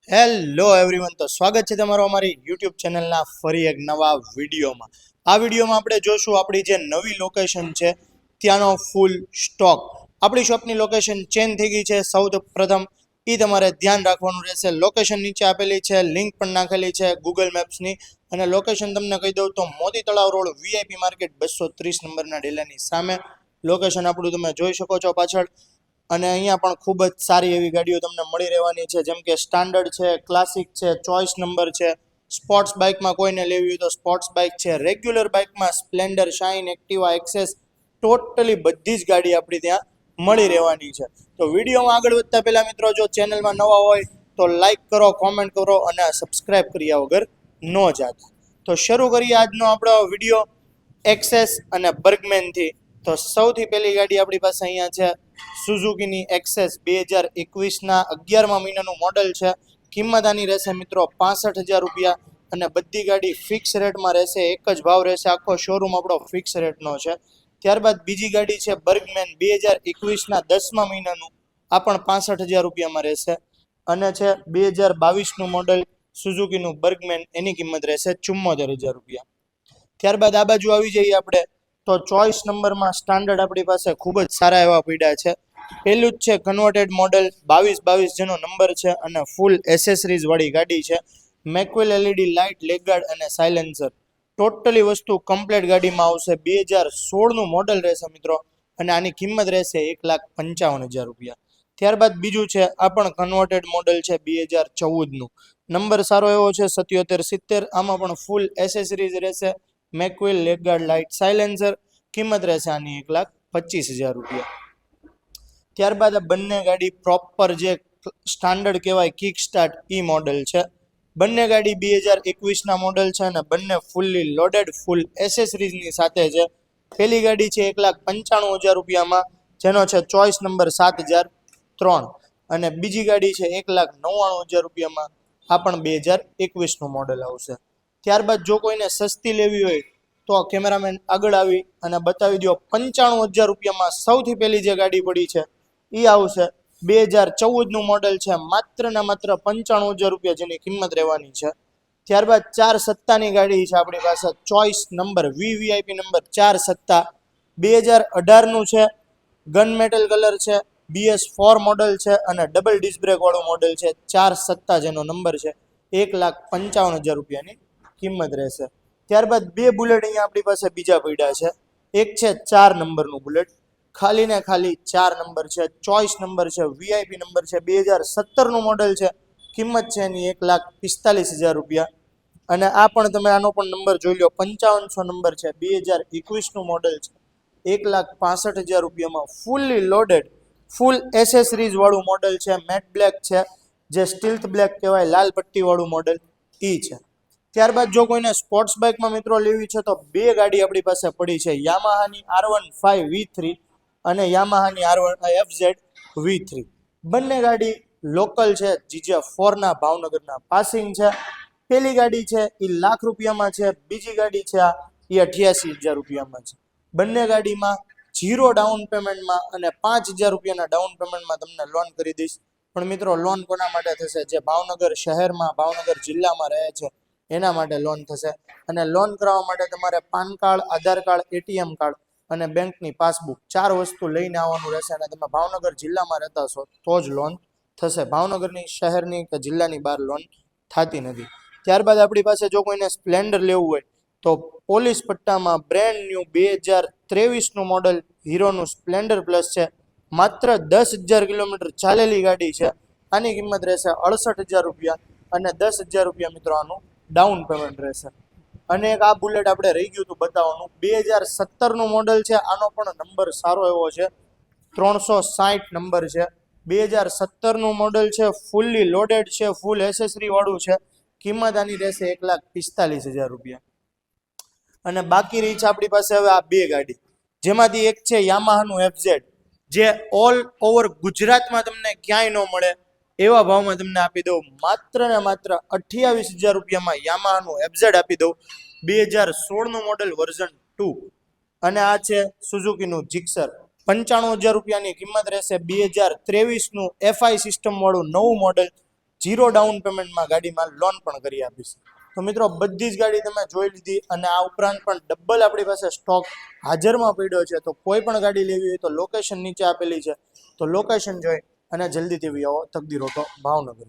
Hello everyone, તો સ્વાગત છે તમારું અમારી યુટ્યુબ ચેનલના ફરી એક નવા વિડીયોમાં. આ વિડીયોમાં આપણે જોશું આપણી જે નવી લોકેશન છે ત્યાંનો ફૂલ સ્ટોક. આપણી શોપની લોકેશન ચેન્જ થઈ ગઈ છે. સૌ પ્રથમ એ તમારે ધ્યાન રાખવાનું રહેશે. લોકેશન નીચે આપેલી છે, લિંક પણ નાખેલી છે ગૂગલ મેપ્સની. અને લોકેશન તમને કહી દઉં તો મોતી તળાવ રોડ, વીઆઈપી માર્કેટ 230 નંબરના ડેલાની સામે લોકેશન આપણું તમે જોઈ શકો છો પાછળ. અને અહીંયા પણ ખૂબ જ સારી એવી ગાડીઓ તમને મળી રહેવાની છે, જેમ કે સ્ટાન્ડર્ડ છે, ક્લાસિક છે, ચોઇસ નંબર છે. સ્પોર્ટ્સ બાઇકમાં કોઈને લેવી હોય તો સ્પોર્ટ્સ બાઇક છે. રેગ્યુલર બાઇકમાં Splendor, Shine, Activa, Access, totally બધી જ ગાડી આપણી ત્યાં મળી રહેવાની છે. તો વિડીયોમાં આગળ વધતા પહેલાં મિત્રો, જો ચેનલમાં નવા હોય તો લાઇક કરો, કોમેન્ટ કરો અને સબસ્ક્રાઈબ કર્યા વગર ન જાતા. તો શરૂ કરીએ આજનો આપણો વિડીયો એક્સેસ અને બર્ગમેનથી. તો સૌથી પહેલી ગાડી આપણી પાસે અહીંયા છે સુઝુકીની એક્સેસ 2021ના 11મા મહિનાનું મોડલ છે. કિંમત આની રહેશે મિત્રો 65,000 રૂપિયા. અને બધી ગાડી ફિક્સ રેટમાં રહેશે, એક જ ભાવ રહેશે. આખો શોરૂમ આપણો ફિક્સ રેટનો છે. ત્યારબાદ બીજી ગાડી છે બર્ગમેન 2021ના 10મા મહિનાનું, આ પણ 65,000 રૂપિયામાં રહેશે. અને છે 2022નું મોડલ સુઝુકીનું બર્ગમેન, એની કિંમત રહેશે 74,000 રૂપિયા. ત્યારબાદ આ બાજુ આવી જઈએ આપણે, તો ચોઇસ નંબરમાં સ્ટાન્ડર્ડ આપણી પાસે ખૂબ જ સારા એવા પડ્યા છે. પેલું જ છે કન્વર્ટેડ મોડલ 2222 જેનો નંબર છે અને ફૂલ એસેસરીઝ વાળી ગાડી છે. મેક્વેલ એલઈડી લાઇટ, લેગગાર્ડ અને સાયલેન્સર, ટોટલી વસ્તુ કમ્પ્લીટ ગાડીમાં આવશે. 2016નું મોડલ રહેશે મિત્રો, અને આની કિંમત રહેશે 1,55,000 રૂપિયા. ત્યારબાદ બીજું છે, આ પણ કન્વર્ટેડ મોડલ છે 2014નું. નંબર સારો એવો છે 7770. આમાં પણ ફૂલ એસેસરીઝ રહેશે, મેક્વેલ, લેગગાર્ડ, લાઇટ, સાયલેન્સર. કિંમત રહેશે આની 1,25,000 રૂપિયા. ત્યારબાદ આ બંને ગાડી પ્રોપર જે સ્ટાન્ડર્ડ કહેવાય કિક સ્ટાર્ટ ઈ મોડલ છે. બંને ગાડી 2021ના મોડલ છે અને બંને ફૂલ્લી લોડેડ, ફૂલ એસેસરીઝની સાથે છે. પહેલી ગાડી છે 1,95,000 રૂપિયામાં, જેનો છે ચોઇસ નંબર 7003. અને બીજી ગાડી છે 1,99,000 રૂપિયામાં, આ પણ 2021નું મોડલ આવશે. ત્યારબાદ જો કોઈને સસ્તી લેવી હોય તો કેમેરામેન આગળ આવી અને બતાવી દો. 95,000 રૂપિયામાં સૌથી પહેલી જે ગાડી પડી છે એ આવશે. 2014નું મોડલ છે, માત્ર ને માત્ર 95,000 રૂપિયા જેની કિંમત રહેવાની છે. ત્યારબાદ 4 સત્તાની ગાડી છે આપણી પાસે, ચોઇસ નંબર વીવીઆઈપી નંબર 4 સત્તા, 2018નું છે. ગન મેટલ કલર છે, BS4 મોડલ છે અને ડબલ ડિસ્ક બ્રેક વાળું મોડલ છે. 4 સત્તા જેનો નંબર છે, 1,55,000 રૂપિયાની કિંમત રહેશે. ત્યારબાદ બે બુલેટ અહીંયા આપણી પાસે બીજા પડ્યા છે. એક છે 4 નંબરનું બુલેટ, ખાલી ને ખાલી 4 નંબર છે, ચોઇસ નંબર છે, વીઆઈપી નંબર છે, 2017નું મોડલ છે. કિંમત છે એની 1,45,000 રૂપિયા. અને આ પણ તમે આનો પણ નંબર જોઈ લો, 5500 નંબર છે, 2021નું મોડલ છે. 1,65,000 રૂપિયામાં ફૂલ્લી લોડેડ, ફૂલ એસેસરીઝ વાળું મોડલ છે. મેટ બ્લેક છે, જે સ્ટીલ્થ બ્લેક કહેવાય, લાલ પટ્ટી વાળું મોડલ ઈ છે. ત્યારબાદ જો કોઈને સ્પોર્ટ્સ બાઇકમાં મિત્રો લેવી છે તો બે ગાડી આપણી પાસે પડી છે, યામાહાની R15V3 અને યામાહાની FZ V3. બંને ગાડી લોકલ છે, GJ4ના ભાવનગરના પાસિંગ છે. પેલી ગાડી છે એ લાખ રૂપિયામાં છે, બીજી ગાડી છે એ 88,000 રૂપિયામાં છે. બંને ગાડીમાં 0 ડાઉન પેમેન્ટમાં અને 5,000 રૂપિયાના ડાઉન પેમેન્ટમાં તમને લોન કરી દઈશ. પણ મિત્રો, લોન કોના માટે થશે? જે ભાવનગર શહેરમાં, ભાવનગર જિલ્લામાં રહે છે એના માટે લોન થશે. અને લોન કરાવવા માટે તમારે પાન કાર્ડ, આધાર કાર્ડ, ATM કાર્ડ અને બેંકની પાસબુક 4 વસ્તુ લઈને આવવાનું રહેશે. અને તમે ભાવનગર જિલ્લામાં રહેતા છો તો જ લોન થશે. ભાવનગરની, શહેરની કે જિલ્લાની બહાર લોન થતી નથી. ત્યારબાદ આપણી પાસે જો કોઈને સ્પ્લેન્ડર લેવું હોય તો પોલીસ પટ્ટામાં બ્રેન્ડ ન્યૂ 2023નું મોડલ હીરોનું સ્પ્લેન્ડર પ્લસ છે. માત્ર 10,000 કિલોમીટર ચાલેલી ગાડી છે. આની કિંમત રહેશે 68,000 રૂપિયા અને 10,000 રૂપિયા મિત્રો આનું ડાઉન પેમેન્ટ રહેશે. અને એક આ બુલેટ આપણે રહી ગયું હતું બતાવવાનું, 2017નું મોડલ છે. આનો પણ નંબર સારો એવો છે, 360 નંબર છે. 2017નું મોડલ છે, ફૂલ્લી લોડેડ છે, ફૂલ એસેસરી વાળું છે. કિંમત આની રહેશે 1,45,000 રૂપિયા. અને બાકી રહી છે આપણી પાસે હવે આ બે ગાડી, જેમાંથી એક છે યામાહાનું FZ, જે ઓલ ઓવર ગુજરાતમાં તમને ક્યાંય ન મળે એવા ભાવમાં તમને આપી દઉં. માત્ર ને માત્ર 28,000 રૂપિયામાં યામાહાનું FZ આપી દઉં. 2016નું મોડલ વર્ઝન 2. અને આ છે સુઝુકીનું જીક્સર, 95,000 રૂપિયાની કિંમત રહેશે. 2023નું FI સિસ્ટમ વાળું નવું મોડલ 0 ડાઉન પેમેન્ટમાં ગાડીમાં લોન પણ કરી આપીશ. તો મિત્રો બધી જ ગાડી તમે જોઈ લીધી અને આ ઉપરાંત પણ ડબલ આપણી પાસે સ્ટોક હાજરમાં પડ્યો છે. તો કોઈ પણ ગાડી લેવી હોય તો લોકેશન નીચે આપેલી છે, તો લોકેશન જોઈ અને જલ્દીથી આવો તકદીર ઓટો ભાવનગર.